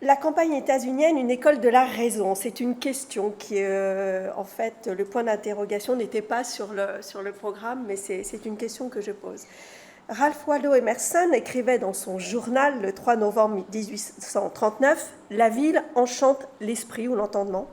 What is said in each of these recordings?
La campagne états-unienne, une école de la raison, c'est une question qui, en fait, le point d'interrogation n'était pas sur le programme, mais c'est une question que je pose. Ralph Waldo Emerson écrivait dans son journal le 3 novembre 1839 « La ville enchante l'esprit ou l'entendement.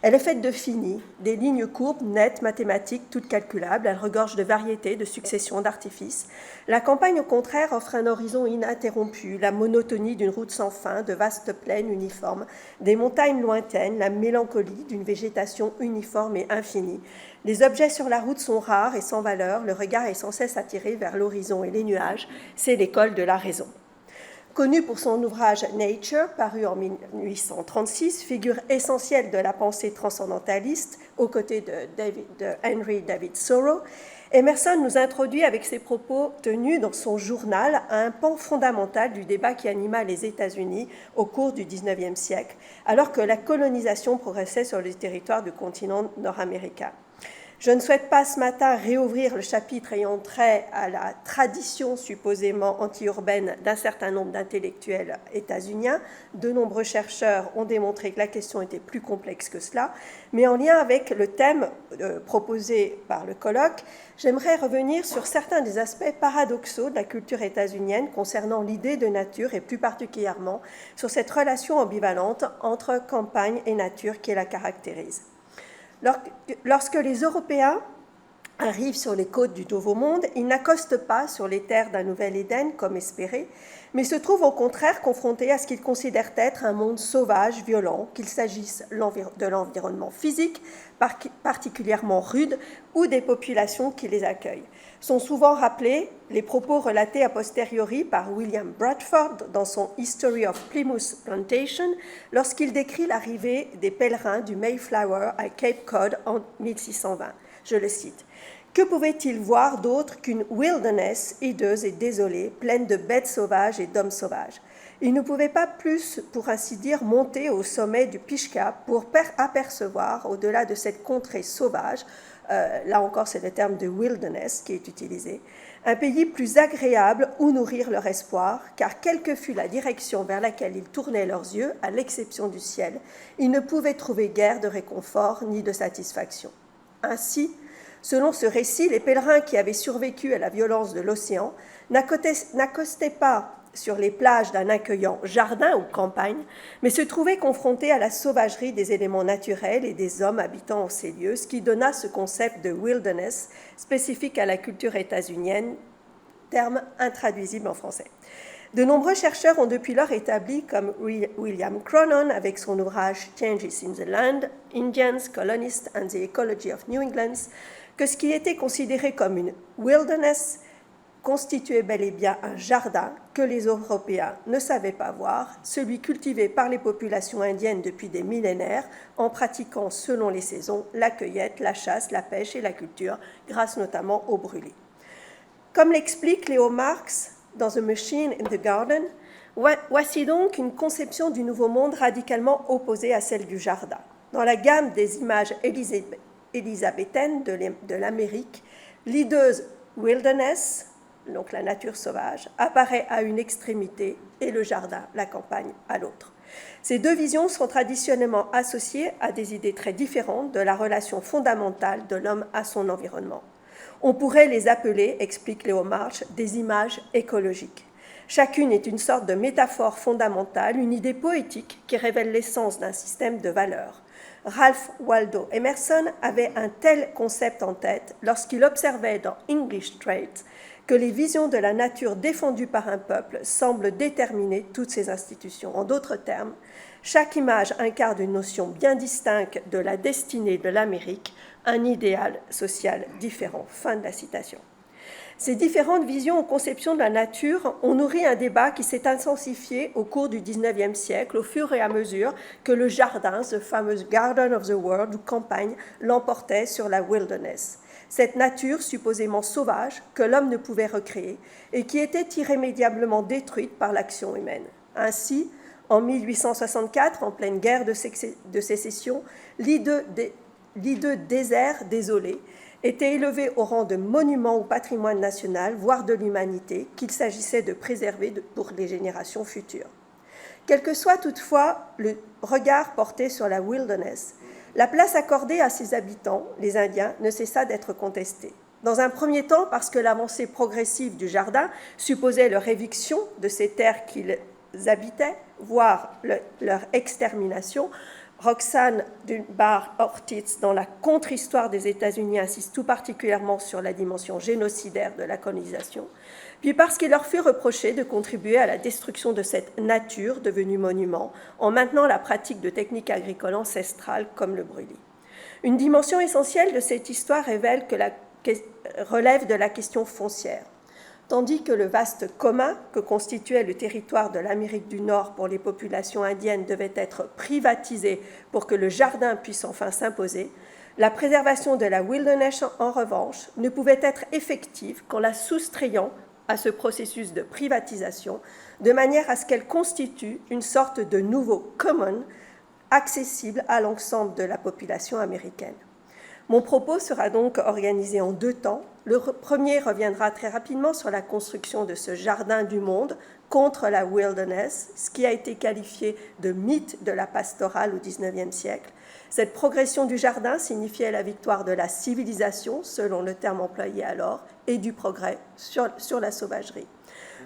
Elle est faite de finis, des lignes courbes, nettes, mathématiques, toutes calculables. Elle regorge de variétés, de successions, d'artifices. La campagne, au contraire, offre un horizon ininterrompu, la monotonie d'une route sans fin, de vastes plaines uniformes, des montagnes lointaines, la mélancolie d'une végétation uniforme et infinie. Les objets sur la route sont rares et sans valeur, le regard est sans cesse attiré vers l'horizon et les nuages. C'est l'école de la raison. » Connu pour son ouvrage Nature, paru en 1836, figure essentielle de la pensée transcendentaliste, aux côtés de Henry David Thoreau, Emerson nous introduit avec ses propos tenus dans son journal à un pan fondamental du débat qui anima les États-Unis au cours du XIXe siècle, alors que la colonisation progressait sur le territoire du continent nord-américain. Je ne souhaite pas ce matin réouvrir le chapitre ayant trait à la tradition supposément anti-urbaine d'un certain nombre d'intellectuels états-uniens. De nombreux chercheurs ont démontré que la question était plus complexe que cela, mais en lien avec le thème proposé par le colloque, j'aimerais revenir sur certains des aspects paradoxaux de la culture états-unienne concernant l'idée de nature et plus particulièrement sur cette relation ambivalente entre campagne et nature qui la caractérise. Lorsque les Européens arrivent sur les côtes du Nouveau Monde, ils n'accostent pas sur les terres d'un nouvel Éden, comme espéré, mais se trouvent au contraire confrontés à ce qu'ils considèrent être un monde sauvage, violent, qu'il s'agisse de l'environnement physique, particulièrement rude, ou des populations qui les accueillent. Sont souvent rappelés les propos relatés a posteriori par William Bradford dans son History of Plymouth Plantation lorsqu'il décrit l'arrivée des pèlerins du Mayflower à Cape Cod en 1620. Je le cite. « Que pouvaient-ils voir d'autre qu'une wilderness hideuse et désolée, pleine de bêtes sauvages et d'hommes sauvages ? Ils ne pouvaient pas plus, pour ainsi dire, monter au sommet du Pishka pour apercevoir, au-delà de cette contrée sauvage, là encore c'est le terme de wilderness qui est utilisé, un pays plus agréable où nourrir leur espoir, car quelle que fût la direction vers laquelle ils tournaient leurs yeux, à l'exception du ciel, ils ne pouvaient trouver guère de réconfort ni de satisfaction. Ainsi, selon ce récit, les pèlerins qui avaient survécu à la violence de l'océan n'accostaient pas sur les plages d'un accueillant jardin ou campagne, mais se trouvaient confrontés à la sauvagerie des éléments naturels et des hommes habitant en ces lieux, ce qui donna ce concept de wilderness spécifique à la culture états-unienne, terme intraduisible en français. De nombreux chercheurs ont depuis lors établi, comme William Cronon avec son ouvrage Changes in the Land, Indians, Colonists and the Ecology of New England, que ce qui était considéré comme une wilderness constituait bel et bien un jardin que les Européens ne savaient pas voir, celui cultivé par les populations indiennes depuis des millénaires en pratiquant selon les saisons la cueillette, la chasse, la pêche et la culture, grâce notamment aux brûlés. Comme l'explique Léo Marx dans The Machine in the Garden, voici donc une conception du Nouveau Monde radicalement opposée à celle du jardin. Dans la gamme des images élisabéthaines de l'Amérique, l'ideuse wilderness, donc la nature sauvage, apparaît à une extrémité et le jardin, la campagne, à l'autre. Ces deux visions sont traditionnellement associées à des idées très différentes de la relation fondamentale de l'homme à son environnement. On pourrait les appeler, explique Léo Marx, des images écologiques. Chacune est une sorte de métaphore fondamentale, une idée poétique qui révèle l'essence d'un système de valeurs. Ralph Waldo Emerson avait un tel concept en tête lorsqu'il observait dans English Traits que les visions de la nature défendues par un peuple semblent déterminer toutes ces institutions. En d'autres termes, chaque image incarne une notion bien distincte de la destinée de l'Amérique, un idéal social différent. Fin de la citation. Ces différentes visions ou conceptions de la nature ont nourri un débat qui s'est intensifié au cours du XIXe siècle, au fur et à mesure que le jardin, the famous Garden of the World, ou campagne, l'emportait sur la wilderness. Cette nature supposément sauvage que l'homme ne pouvait recréer et qui était irrémédiablement détruite par l'action humaine. Ainsi, en 1864, en pleine guerre de sécession, l'hideux désert désolé était élevé au rang de monument au patrimoine national, voire de l'humanité, qu'il s'agissait de préserver pour les générations futures. Quel que soit toutefois le regard porté sur la wilderness, la place accordée à ses habitants, les Indiens, ne cessa d'être contestée. Dans un premier temps, parce que l'avancée progressive du jardin supposait leur éviction de ces terres qu'ils habitaient, voire leur extermination. Roxane Dunbar-Ortiz, dans la contre-histoire des États-Unis, insiste tout particulièrement sur la dimension génocidaire de la colonisation, puis parce qu'il leur fut reproché de contribuer à la destruction de cette nature devenue monument en maintenant la pratique de techniques agricoles ancestrales comme le brûlis. Une dimension essentielle de cette histoire révèle que relève de la question foncière. Tandis que le vaste commun que constituait le territoire de l'Amérique du Nord pour les populations indiennes devait être privatisé pour que le jardin puisse enfin s'imposer, la préservation de la wilderness, en revanche, ne pouvait être effective qu'en la soustrayant à ce processus de privatisation, de manière à ce qu'elle constitue une sorte de nouveau common accessible à l'ensemble de la population américaine. Mon propos sera donc organisé en 2 temps. Le premier reviendra très rapidement sur la construction de ce jardin du monde contre la wilderness, ce qui a été qualifié de mythe de la pastorale au XIXe siècle. Cette progression du jardin signifiait la victoire de la civilisation, selon le terme employé alors, et du progrès sur la sauvagerie.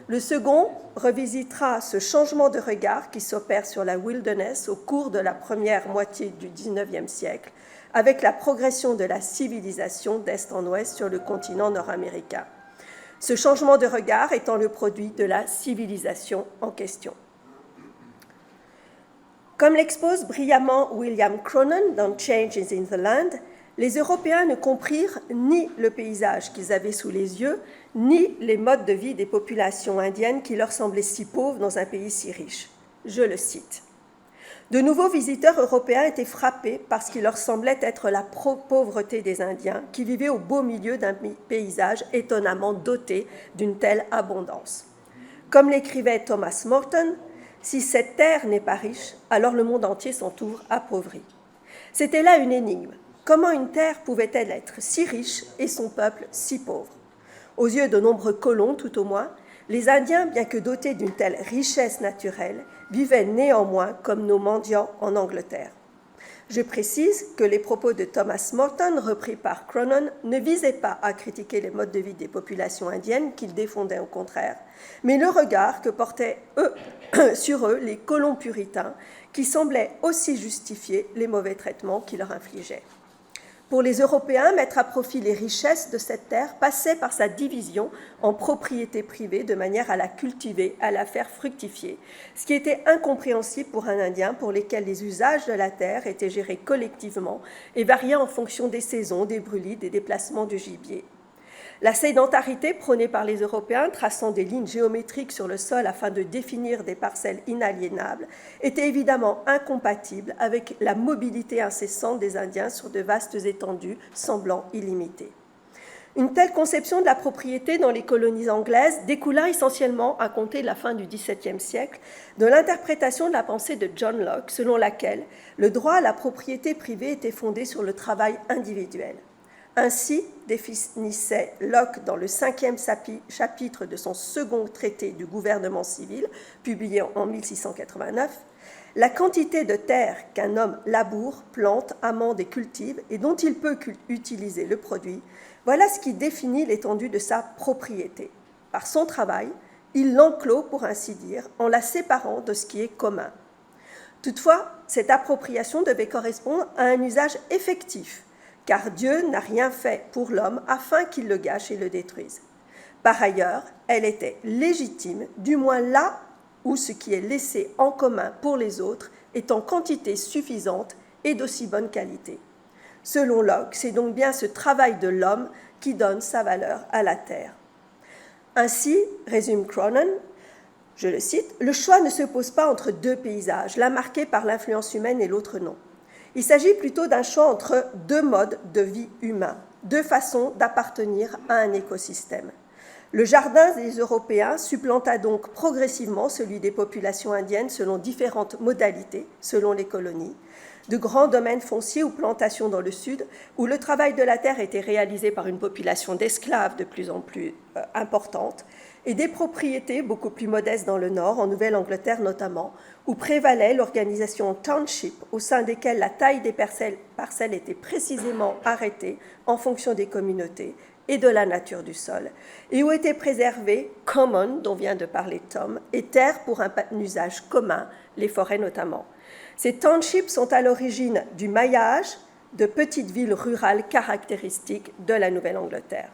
Le second revisitera ce changement de regard qui s'opère sur la wilderness au cours de la première moitié du XIXe siècle, avec la progression de la civilisation d'est en ouest sur le continent nord-américain. Ce changement de regard étant le produit de la civilisation en question. Comme l'expose brillamment William Cronon dans Changes in the Land, les Européens ne comprirent ni le paysage qu'ils avaient sous les yeux, ni les modes de vie des populations indiennes qui leur semblaient si pauvres dans un pays si riche. Je le cite. De nouveaux visiteurs européens étaient frappés par ce qui leur semblait être la pauvreté des Indiens, qui vivaient au beau milieu d'un paysage étonnamment doté d'une telle abondance. Comme l'écrivait Thomas Morton, « Si cette terre n'est pas riche, alors le monde entier s'en trouve appauvri. » C'était là une énigme. Comment une terre pouvait-elle être si riche et son peuple si pauvre? Aux yeux de nombreux colons, tout au moins, les Indiens, bien que dotés d'une telle richesse naturelle, vivaient néanmoins comme nos mendiants en Angleterre. Je précise que les propos de Thomas Morton, repris par Cronon, ne visaient pas à critiquer les modes de vie des populations indiennes, qu'ils défendaient au contraire, mais le regard que portaient sur eux les colons puritains, qui semblaient aussi justifier les mauvais traitements qu'ils leur infligeaient. Pour les Européens, mettre à profit les richesses de cette terre passait par sa division en propriétés privées de manière à la cultiver, à la faire fructifier, ce qui était incompréhensible pour un Indien pour lesquels les usages de la terre étaient gérés collectivement et variaient en fonction des saisons, des brûlis, des déplacements du gibier. La sédentarité prônée par les Européens, traçant des lignes géométriques sur le sol afin de définir des parcelles inaliénables, était évidemment incompatible avec la mobilité incessante des Indiens sur de vastes étendues semblant illimitées. Une telle conception de la propriété dans les colonies anglaises découla essentiellement, à compter de la fin du XVIIe siècle, de l'interprétation de la pensée de John Locke, selon laquelle le droit à la propriété privée était fondé sur le travail individuel. Ainsi définissait Locke dans le 5e chapitre de son second traité du gouvernement civil, publié en 1689, la quantité de terre qu'un homme laboure, plante, amende et cultive et dont il peut utiliser le produit, voilà ce qui définit l'étendue de sa propriété. Par son travail, il l'enclôt, pour ainsi dire, en la séparant de ce qui est commun. Toutefois, cette appropriation devait correspondre à un usage effectif, car Dieu n'a rien fait pour l'homme afin qu'il le gâche et le détruise. Par ailleurs, elle était légitime, du moins là où ce qui est laissé en commun pour les autres est en quantité suffisante et d'aussi bonne qualité. Selon Locke, c'est donc bien ce travail de l'homme qui donne sa valeur à la terre. Ainsi, résume Cronon, je le cite, « Le choix ne se pose pas entre 2 paysages, l'un marqué par l'influence humaine et l'autre non. Il s'agit plutôt d'un choix entre 2 modes de vie humains, 2 façons d'appartenir à un écosystème. Le jardin des Européens supplanta donc progressivement celui des populations indiennes selon différentes modalités, selon les colonies, de grands domaines fonciers ou plantations dans le sud, où le travail de la terre était réalisé par une population d'esclaves de plus en plus importante, et des propriétés beaucoup plus modestes dans le nord, en Nouvelle-Angleterre notamment, où prévalait l'organisation township, au sein desquelles la taille des parcelles était précisément arrêtée en fonction des communautés et de la nature du sol, et où étaient préservés common, dont vient de parler Tom, et terres pour un usage commun, les forêts notamment. Ces townships sont à l'origine du maillage de petites villes rurales caractéristiques de la Nouvelle-Angleterre.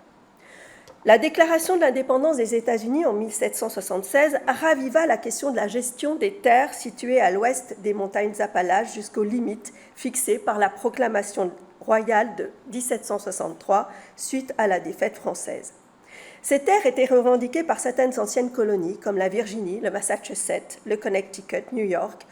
La déclaration de l'indépendance des États-Unis en 1776 raviva la question de la gestion des terres situées à l'ouest des montagnes Appalaches jusqu'aux limites fixées par la proclamation royale de 1763 suite à la défaite française. Ces terres étaient revendiquées par certaines anciennes colonies comme la Virginie, le Massachusetts, le Connecticut, New York,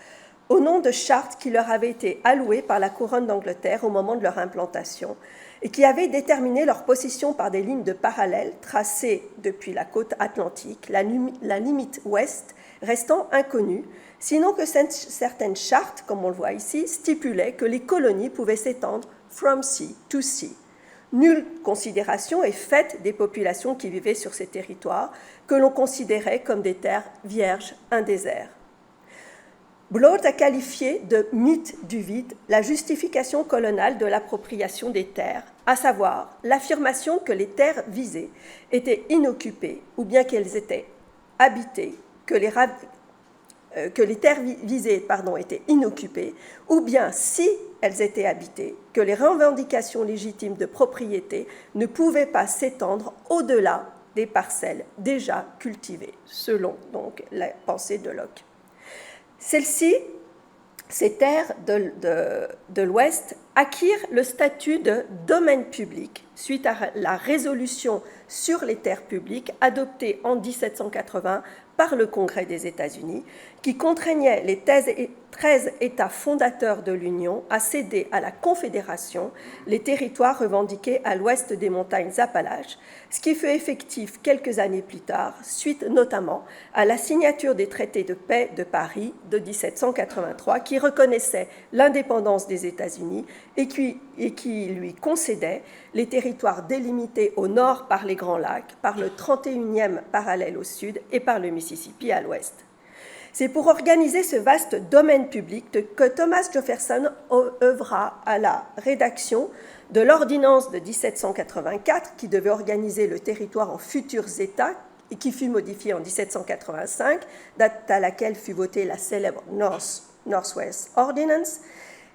au nom de chartes qui leur avaient été allouées par la couronne d'Angleterre au moment de leur implantation et qui avaient déterminé leur possession par des lignes de parallèles tracées depuis la côte atlantique, la limite ouest restant inconnue, sinon que certaines chartes, comme on le voit ici, stipulaient que les colonies pouvaient s'étendre from sea to sea. Nulle considération est faite des populations qui vivaient sur ces territoires, que l'on considérait comme des terres vierges, un désert. Bloch a qualifié de mythe du vide la justification coloniale de l'appropriation des terres, à savoir l'affirmation que les terres visées étaient inoccupées ou bien qu'elles étaient habitées, que les terres visées étaient inoccupées, ou bien si elles étaient habitées, que les revendications légitimes de propriété ne pouvaient pas s'étendre au-delà des parcelles déjà cultivées, selon donc la pensée de Locke. Ces terres de l'Ouest acquirent le statut de domaine public suite à la résolution sur les terres publiques adoptée en 1780 par le Congrès des États-Unis, qui contraignait les 13 États fondateurs de l'Union à céder à la Confédération les territoires revendiqués à l'ouest des montagnes Appalaches, ce qui fut effectif quelques années plus tard, suite notamment à la signature des traités de paix de Paris de 1783, qui reconnaissait l'indépendance des États-Unis et qui lui concédait les territoires délimités au nord par les Grands Lacs, par le 31e parallèle au sud et par le Mississippi à l'ouest. C'est pour organiser ce vaste domaine public que Thomas Jefferson œuvra à la rédaction de l'ordonnance de 1784 qui devait organiser le territoire en futurs États et qui fut modifiée en 1785, date à laquelle fut votée la célèbre Northwest Ordinance.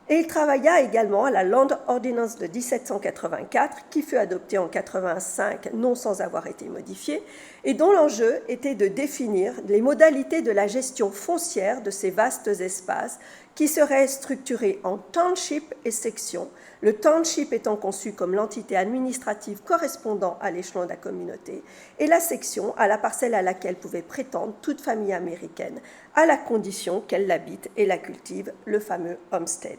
Et il travailla également à la Land Ordinance de 1784, qui fut adoptée en 1885, non sans avoir été modifiée, et dont l'enjeu était de définir les modalités de la gestion foncière de ces vastes espaces qui seraient structurés en township et sections, le township étant conçu comme l'entité administrative correspondant à l'échelon de la communauté, et la section à la parcelle à laquelle pouvait prétendre toute famille américaine, à la condition qu'elle l'habite et la cultive, le fameux homestead.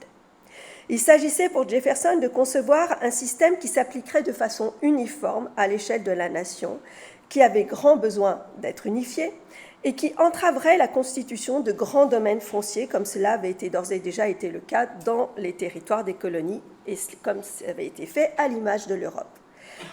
Il s'agissait pour Jefferson de concevoir un système qui s'appliquerait de façon uniforme à l'échelle de la nation, qui avait grand besoin d'être unifié et qui entraverait la constitution de grands domaines fonciers, comme cela avait d'ores et déjà été le cas dans les territoires des colonies et comme ça avait été fait à l'image de l'Europe.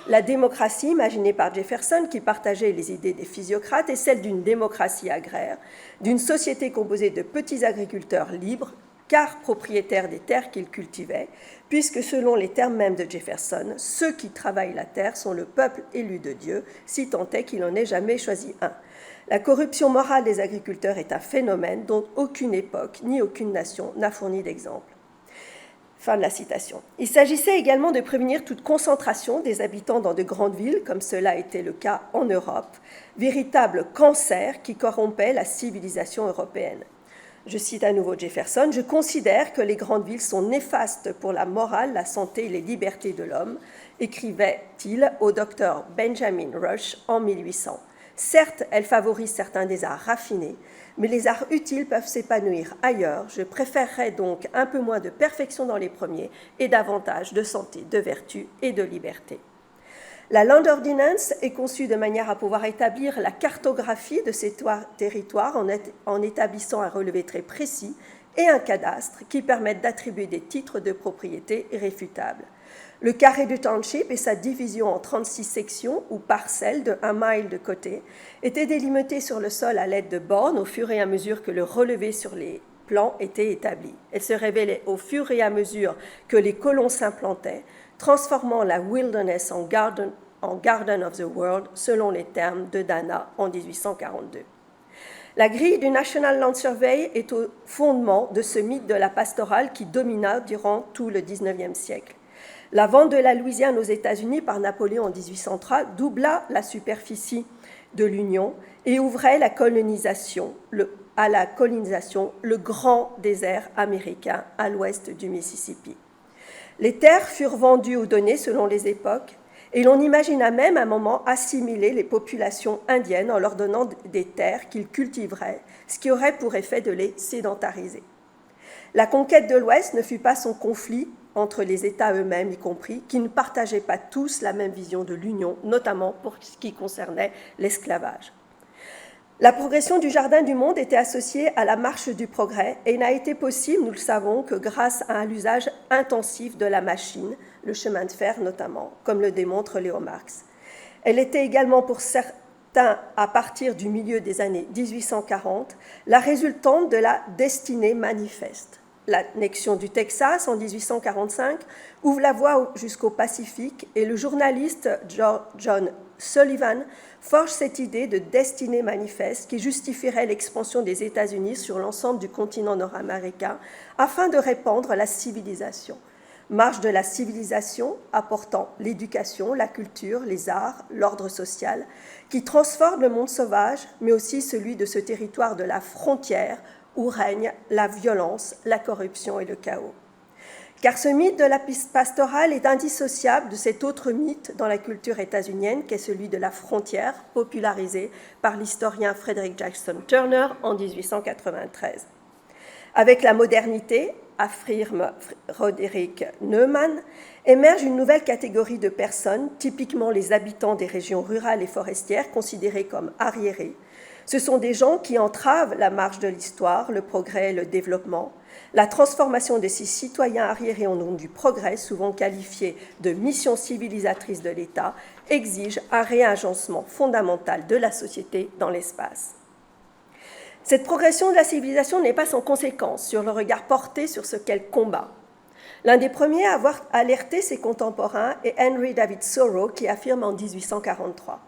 La démocratie imaginée par Jefferson, qui partageait les idées des physiocrates, est celle d'une démocratie agraire, d'une société composée de petits agriculteurs libres, car propriétaires des terres qu'ils cultivaient, puisque selon les termes mêmes de Jefferson, ceux qui travaillent la terre sont le peuple élu de Dieu, si tant est qu'il n'en ait jamais choisi un. La corruption morale des agriculteurs est un phénomène dont aucune époque ni aucune nation n'a fourni d'exemple. Fin de la citation. Il s'agissait également de prévenir toute concentration des habitants dans de grandes villes, comme cela a été le cas en Europe, véritable cancer qui corrompait la civilisation européenne. Je cite à nouveau Jefferson, « Je considère que les grandes villes sont néfastes pour la morale, la santé et les libertés de l'homme », écrivait-il au docteur Benjamin Rush en 1800. Certes, elles favorisent certains des arts raffinés, mais les arts utiles peuvent s'épanouir ailleurs. Je préférerais donc un peu moins de perfection dans les premiers et davantage de santé, de vertu et de liberté. La Land Ordinance est conçue de manière à pouvoir établir la cartographie de ces territoires en établissant un relevé très précis et un cadastre qui permettent d'attribuer des titres de propriété irréfutables. Le carré du township et sa division en 36 sections ou parcelles de 1 mile de côté étaient délimités sur le sol à l'aide de bornes au fur et à mesure que le relevé sur les plans était établi. Elle se révélait au fur et à mesure que les colons s'implantaient, transformant la wilderness en Garden of the World, selon les termes de Dana en 1842. La grille du National Land Survey est au fondement de ce mythe de la pastorale qui domina durant tout le XIXe siècle. La vente de la Louisiane aux États-Unis par Napoléon en 1803 doubla la superficie de l'Union et ouvrait à la colonisation le grand désert américain à l'ouest du Mississippi. Les terres furent vendues ou données selon les époques, et l'on imagina même à un moment assimiler les populations indiennes en leur donnant des terres qu'ils cultiveraient, ce qui aurait pour effet de les sédentariser. La conquête de l'Ouest ne fut pas sans conflit entre les États eux-mêmes, y compris, qui ne partageaient pas tous la même vision de l'Union, notamment pour ce qui concernait l'esclavage. La progression du Jardin du Monde était associée à la marche du progrès et n'a été possible, nous le savons, que grâce à l'usage intensif de la machine, le chemin de fer notamment, comme le démontre Léo Marx. Elle était également pour certains, à partir du milieu des années 1840, la résultante de la destinée manifeste. L'annexion du Texas en 1845 ouvre la voie jusqu'au Pacifique et le journaliste John Sullivan forge cette idée de destinée manifeste qui justifierait l'expansion des États-Unis sur l'ensemble du continent nord-américain afin de répandre la civilisation. Marche de la civilisation apportant l'éducation, la culture, les arts, l'ordre social, qui transforme le monde sauvage, mais aussi celui de ce territoire de la frontière où règne la violence, la corruption et le chaos. Car ce mythe de la pastorale est indissociable de cet autre mythe dans la culture états-unienne qu'est celui de la frontière, popularisé par l'historien Frederick Jackson Turner en 1893. Avec la modernité, affirme Roderick Neumann, émerge une nouvelle catégorie de personnes, typiquement les habitants des régions rurales et forestières considérées comme arriérés. Ce sont des gens qui entravent la marche de l'histoire, le progrès et le développement. La transformation de ces citoyens arriérés au nom du progrès, souvent qualifiés de mission civilisatrice de l'État, exige un réagencement fondamental de la société dans l'espace. Cette progression de la civilisation n'est pas sans conséquence sur le regard porté sur ce qu'elle combat. L'un des premiers à avoir alerté ses contemporains est Henry David Thoreau, qui affirme en 1843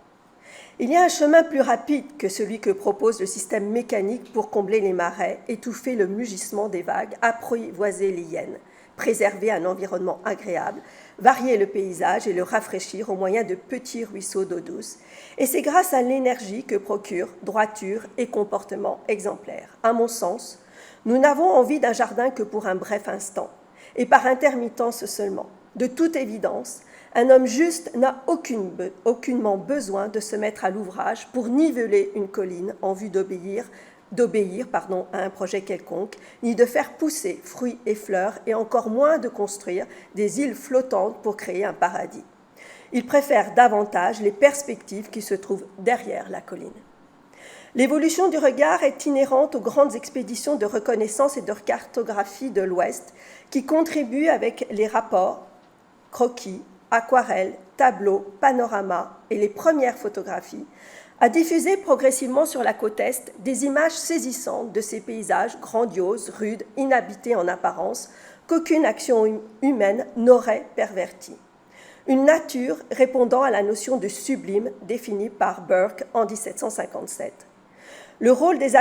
« Il y a un chemin plus rapide que celui que propose le système mécanique pour combler les marais, étouffer le mugissement des vagues, apprivoiser les hyènes, préserver un environnement agréable, varier le paysage et le rafraîchir au moyen de petits ruisseaux d'eau douce. Et c'est grâce à l'énergie que procurent droiture et comportement exemplaire. À mon sens, nous n'avons envie d'un jardin que pour un bref instant, et par intermittence seulement. De toute évidence, un homme juste n'a aucunement besoin de se mettre à l'ouvrage pour niveler une colline en vue d'obéir à un projet quelconque, ni de faire pousser fruits et fleurs, et encore moins de construire des îles flottantes pour créer un paradis. Il préfère davantage les perspectives qui se trouvent derrière la colline. L'évolution du regard est inhérente aux grandes expéditions de reconnaissance et de cartographie de l'Ouest qui contribuent avec les rapports, croquis, aquarelles, tableaux, panoramas et les premières photographies à diffuser progressivement sur la côte Est des images saisissantes de ces paysages grandioses, rudes, inhabités en apparence, qu'aucune action humaine n'aurait pervertis. Une nature répondant à la notion de sublime définie par Burke en 1757. Le rôle des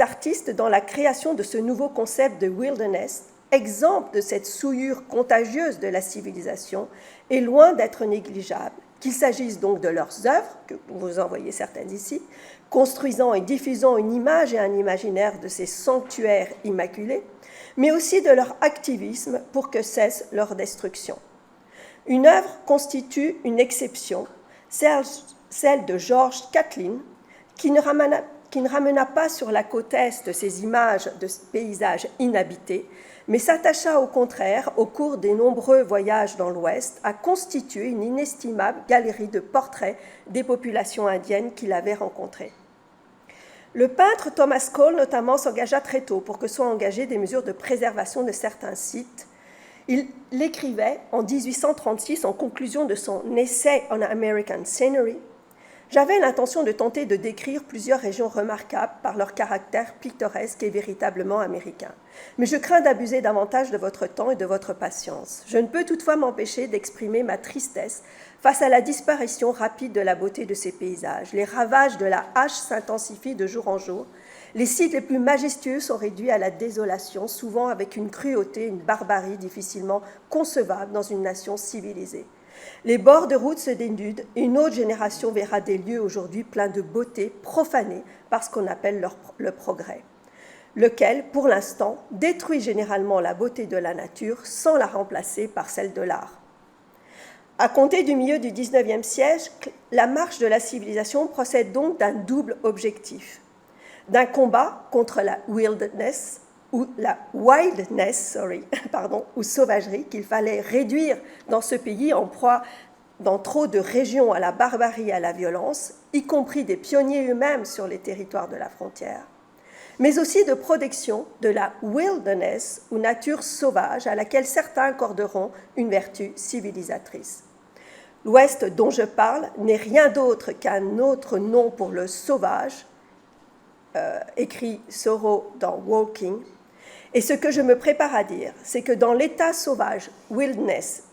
artistes dans la création de ce nouveau concept de wilderness, exemple de cette souillure contagieuse de la civilisation, est loin d'être négligeable, qu'il s'agisse donc de leurs œuvres, que vous en voyez certaines ici, construisant et diffusant une image et un imaginaire de ces sanctuaires immaculés, mais aussi de leur activisme pour que cesse leur destruction. Une œuvre constitue une exception, celle de George Catlin, qui ne ramena pas sur la côte Est ces images de paysages inhabités, mais s'attacha au contraire, au cours des nombreux voyages dans l'Ouest, à constituer une inestimable galerie de portraits des populations indiennes qu'il avait rencontrées. Le peintre Thomas Cole, notamment, s'engagea très tôt pour que soient engagées des mesures de préservation de certains sites Il l'écrivait en 1836 en conclusion de son Essay on American Scenery. J'avais l'intention de tenter de décrire plusieurs régions remarquables par leur caractère pittoresque et véritablement américain. Mais je crains d'abuser davantage de votre temps et de votre patience. Je ne peux toutefois m'empêcher d'exprimer ma tristesse face à la disparition rapide de la beauté de ces paysages. Les ravages de la hache s'intensifient de jour en jour. Les sites les plus majestueux sont réduits à la désolation, souvent avec une cruauté, une barbarie difficilement concevable dans une nation civilisée. Les bords de route se dénudent et une autre génération verra des lieux aujourd'hui pleins de beauté profanés par ce qu'on appelle le progrès, lequel, pour l'instant, détruit généralement la beauté de la nature sans la remplacer par celle de l'art. À compter du milieu du XIXe siècle, la marche de la civilisation procède donc d'un double objectif, d'un combat contre la wildness, ou sauvagerie qu'il fallait réduire dans ce pays en proie dans trop de régions à la barbarie et à la violence, y compris des pionniers eux-mêmes sur les territoires de la frontière, mais aussi de protection de la wilderness ou nature sauvage à laquelle certains accorderont une vertu civilisatrice. L'Ouest dont je parle n'est rien d'autre qu'un autre nom pour le sauvage, écrit Thoreau dans Walking. Et ce que je me prépare à dire, c'est que dans l'état sauvage, wildness,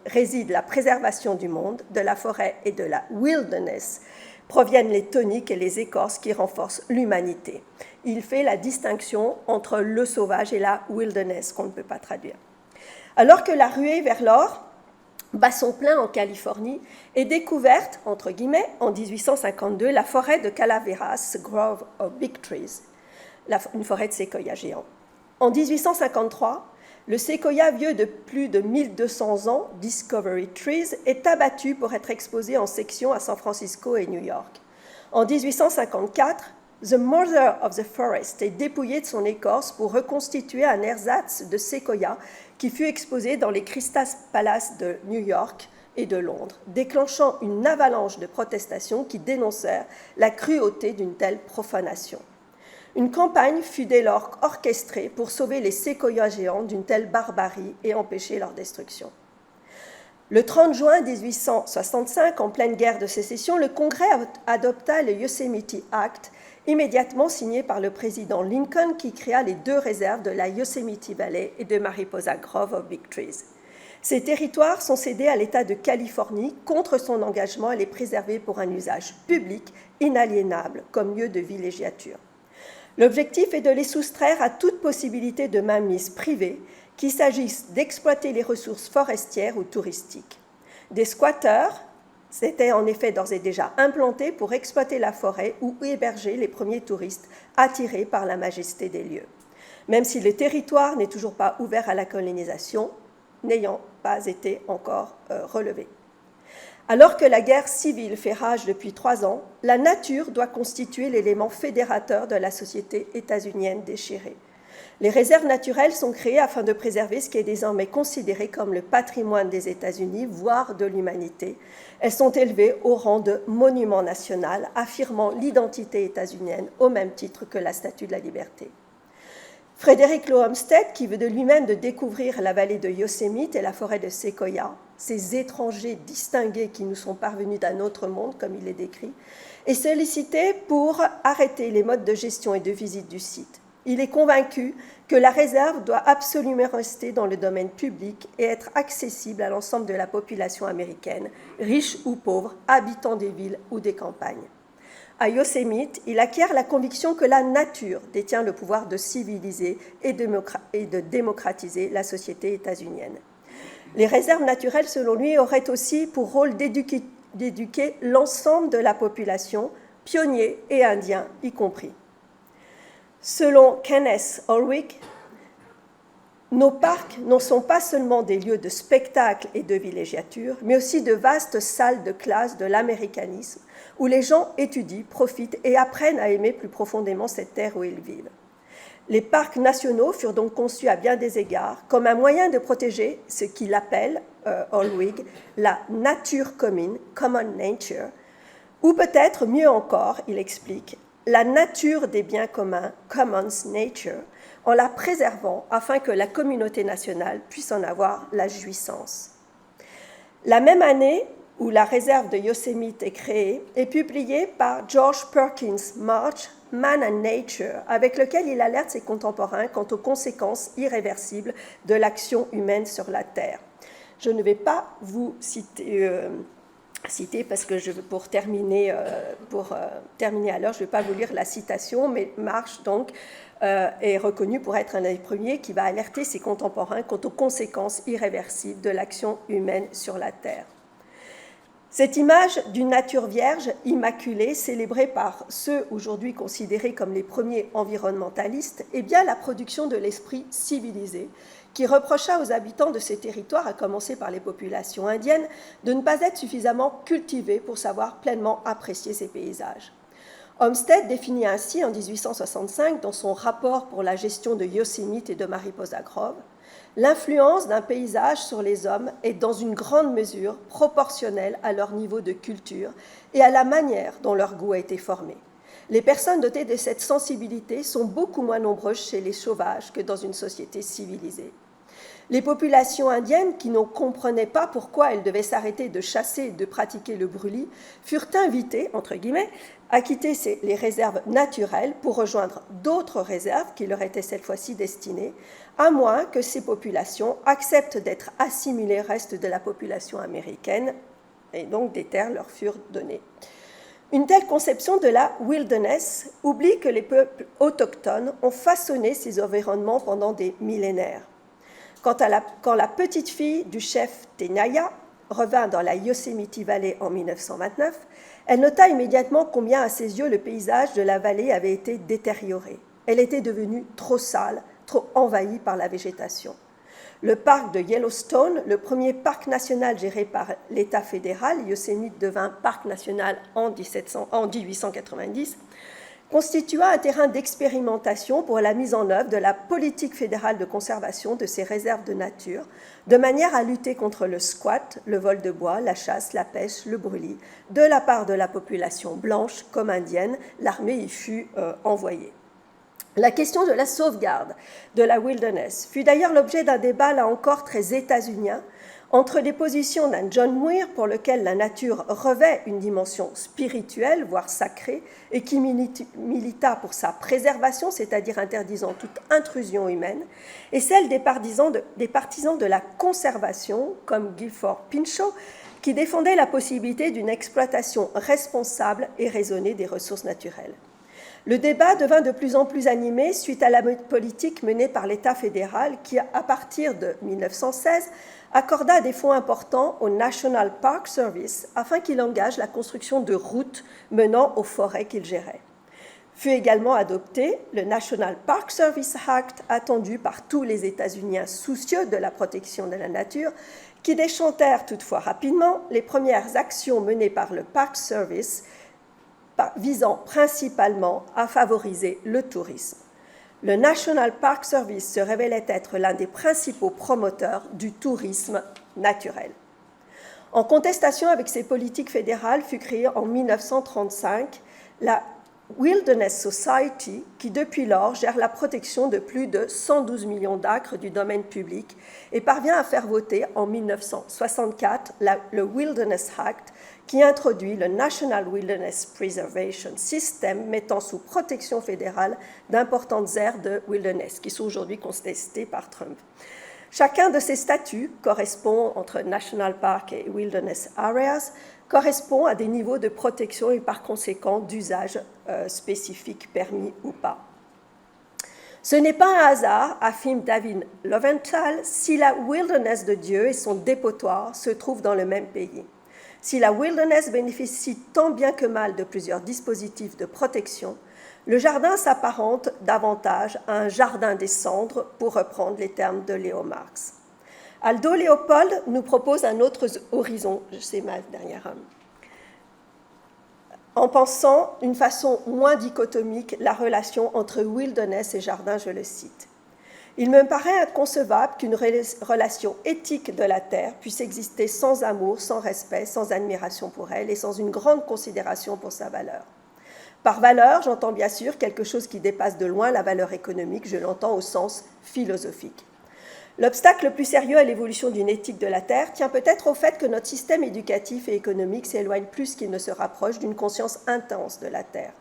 réside la préservation du monde, de la forêt et de la wilderness proviennent les toniques et les écorces qui renforcent l'humanité. Il fait la distinction entre le sauvage et la wilderness, qu'on ne peut pas traduire. Alors que la ruée vers l'or bat son plein en Californie, est découverte, entre guillemets, en 1852, la forêt de Calaveras, Grove of Big Trees, une forêt de séquoias géants. En 1853, le séquoia vieux de plus de 1200 ans, Discovery Trees, est abattu pour être exposé en section à San Francisco et New York. En 1854, The Mother of the Forest est dépouillé de son écorce pour reconstituer un ersatz de séquoia qui fut exposé dans les Crystal Palace de New York et de Londres, déclenchant une avalanche de protestations qui dénoncèrent la cruauté d'une telle profanation. Une campagne fut dès lors orchestrée pour sauver les séquoias géants d'une telle barbarie et empêcher leur destruction. Le 30 juin 1865, en pleine guerre de sécession, le Congrès adopta le Yosemite Act, immédiatement signé par le président Lincoln, qui créa les deux réserves de la Yosemite Valley et de Mariposa Grove of Big Trees. Ces territoires sont cédés à l'État de Californie contre son engagement à les préserver pour un usage public inaliénable comme lieu de villégiature. L'objectif est de les soustraire à toute possibilité de mainmise privée, qu'il s'agisse d'exploiter les ressources forestières ou touristiques. Des squatteurs s'étaient en effet d'ores et déjà implantés pour exploiter la forêt ou héberger les premiers touristes attirés par la majesté des lieux. Même si le territoire n'est toujours pas ouvert à la colonisation, n'ayant pas été encore relevé. Alors que la guerre civile fait rage depuis 3 ans, la nature doit constituer l'élément fédérateur de la société états-unienne déchirée. Les réserves naturelles sont créées afin de préserver ce qui est désormais considéré comme le patrimoine des États-Unis, voire de l'humanité. Elles sont élevées au rang de monument national, affirmant l'identité états-unienne au même titre que la Statue de la Liberté. Frédéric Law Olmsted, qui veut de lui-même de découvrir la vallée de Yosemite et la forêt de Séquoia, ces étrangers distingués qui nous sont parvenus d'un autre monde, comme il est décrit, est sollicité pour arrêter les modes de gestion et de visite du site. Il est convaincu que la réserve doit absolument rester dans le domaine public et être accessible à l'ensemble de la population américaine, riche ou pauvre, habitant des villes ou des campagnes. À Yosemite, il acquiert la conviction que la nature détient le pouvoir de civiliser et de démocratiser la société états-unienne. Les réserves naturelles, selon lui, auraient aussi pour rôle d'éduquer l'ensemble de la population, pionniers et indiens y compris. Selon Kenneth Ulrich, nos parcs ne sont pas seulement des lieux de spectacle et de villégiature, mais aussi de vastes salles de classe de l'américanisme, où les gens étudient, profitent et apprennent à aimer plus profondément cette terre où ils vivent. Les parcs nationaux furent donc conçus à bien des égards comme un moyen de protéger ce qu'il appelle, Ulrich, la nature commune, common nature, ou peut-être mieux encore, il explique, la nature des biens communs, commons nature, en la préservant afin que la communauté nationale puisse en avoir la jouissance. La même année où la réserve de Yosemite est créée, est publiée par George Perkins March, Man and Nature, avec lequel il alerte ses contemporains quant aux conséquences irréversibles de l'action humaine sur la Terre. Je ne vais pas vous citer parce que pour terminer à l'heure, je ne vais pas vous lire la citation, mais March donc est reconnu pour être un des premiers qui va alerter ses contemporains quant aux conséquences irréversibles de l'action humaine sur la Terre. Cette image d'une nature vierge, immaculée, célébrée par ceux aujourd'hui considérés comme les premiers environnementalistes, est bien la production de l'esprit civilisé, qui reprocha aux habitants de ces territoires, à commencer par les populations indiennes, de ne pas être suffisamment cultivés pour savoir pleinement apprécier ces paysages. Olmsted définit ainsi en 1865, dans son rapport pour la gestion de Yosemite et de Mariposa Grove, l'influence d'un paysage sur les hommes est dans une grande mesure proportionnelle à leur niveau de culture et à la manière dont leur goût a été formé. Les personnes dotées de cette sensibilité sont beaucoup moins nombreuses chez les sauvages que dans une société civilisée. Les populations indiennes, qui ne comprenaient pas pourquoi elles devaient s'arrêter de chasser et de pratiquer le brûlis, furent invitées, entre guillemets, à quitter les réserves naturelles pour rejoindre d'autres réserves qui leur étaient cette fois-ci destinées, à moins que ces populations acceptent d'être assimilées au reste de la population américaine, et donc des terres leur furent données. Une telle conception de la wilderness oublie que les peuples autochtones ont façonné ces environnements pendant des millénaires. Quand la petite fille du chef Tenaya revint dans la Yosemite Valley en 1929, elle nota immédiatement combien à ses yeux le paysage de la vallée avait été détérioré. Elle était devenue trop sale, trop envahie par la végétation. Le parc de Yellowstone, le premier parc national géré par l'État fédéral, Yosemite devint parc national en 1890, constitua un terrain d'expérimentation pour la mise en œuvre de la politique fédérale de conservation de ces réserves de nature, de manière à lutter contre le squat, le vol de bois, la chasse, la pêche, le brûlis. De la part de la population blanche comme indienne, l'armée y fut envoyée. La question de la sauvegarde de la wilderness fut d'ailleurs l'objet d'un débat là encore très états-unien entre les positions d'un John Muir pour lequel la nature revêt une dimension spirituelle, voire sacrée, et qui milita pour sa préservation, c'est-à-dire interdisant toute intrusion humaine, et celle des partisans de la conservation, comme Gifford Pinchot, qui défendait la possibilité d'une exploitation responsable et raisonnée des ressources naturelles. Le débat devint de plus en plus animé suite à la politique menée par l'État fédéral qui, à partir de 1916, accorda des fonds importants au National Park Service afin qu'il engage la construction de routes menant aux forêts qu'il gérait. Fut également adopté le National Park Service Act, attendu par tous les États-Uniens soucieux de la protection de la nature, qui déchantèrent toutefois rapidement les premières actions menées par le Park Service visant principalement à favoriser le tourisme. Le National Park Service se révélait être l'un des principaux promoteurs du tourisme naturel. En contestation avec ces politiques fédérales fut créée en 1935 la Wilderness Society, qui depuis lors gère la protection de plus de 112 millions d'acres du domaine public et parvient à faire voter en 1964 le Wilderness Act, qui introduit le National Wilderness Preservation System, mettant sous protection fédérale d'importantes aires de wilderness, qui sont aujourd'hui contestées par Trump. Chacun de ces statuts correspond, entre National Park et Wilderness Areas, correspond à des niveaux de protection et par conséquent d'usage spécifiques permis ou pas. Ce n'est pas un hasard, affirme David Lowenthal, si la wilderness de Dieu et son dépotoir se trouvent dans le même pays. Si la wilderness bénéficie tant bien que mal de plusieurs dispositifs de protection, le jardin s'apparente davantage à un jardin des cendres, pour reprendre les termes de Léo Marx. Aldo Leopold nous propose un autre horizon, c'est ma dernière homme, en pensant d'une façon moins dichotomique la relation entre wilderness et jardin, je le cite. Il me paraît inconcevable qu'une relation éthique de la terre puisse exister sans amour, sans respect, sans admiration pour elle et sans une grande considération pour sa valeur. Par valeur, j'entends bien sûr quelque chose qui dépasse de loin la valeur économique, je l'entends au sens philosophique. L'obstacle le plus sérieux à l'évolution d'une éthique de la Terre tient peut-être au fait que notre système éducatif et économique s'éloigne plus qu'il ne se rapproche d'une conscience intense de la Terre.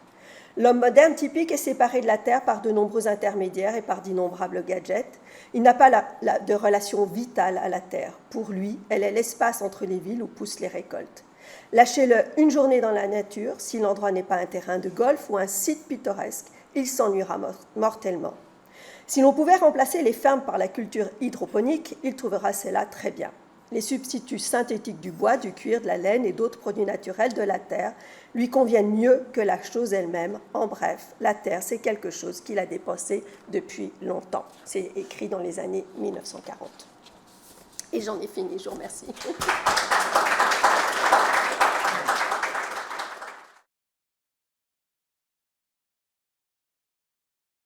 L'homme moderne typique est séparé de la Terre par de nombreux intermédiaires et par d'innombrables gadgets. Il n'a pas de relation vitale à la Terre. Pour lui, elle est l'espace entre les villes où poussent les récoltes. Lâchez-le une journée dans la nature, si l'endroit n'est pas un terrain de golf ou un site pittoresque, il s'ennuiera mortellement. Si l'on pouvait remplacer les fermes par la culture hydroponique, il trouvera cela très bien. Les substituts synthétiques du bois, du cuir, de la laine et d'autres produits naturels de la terre lui conviennent mieux que la chose elle-même. En bref, la terre, c'est quelque chose qu'il a dépassé depuis longtemps. C'est écrit dans les années 1940. Et j'en ai fini, je vous remercie.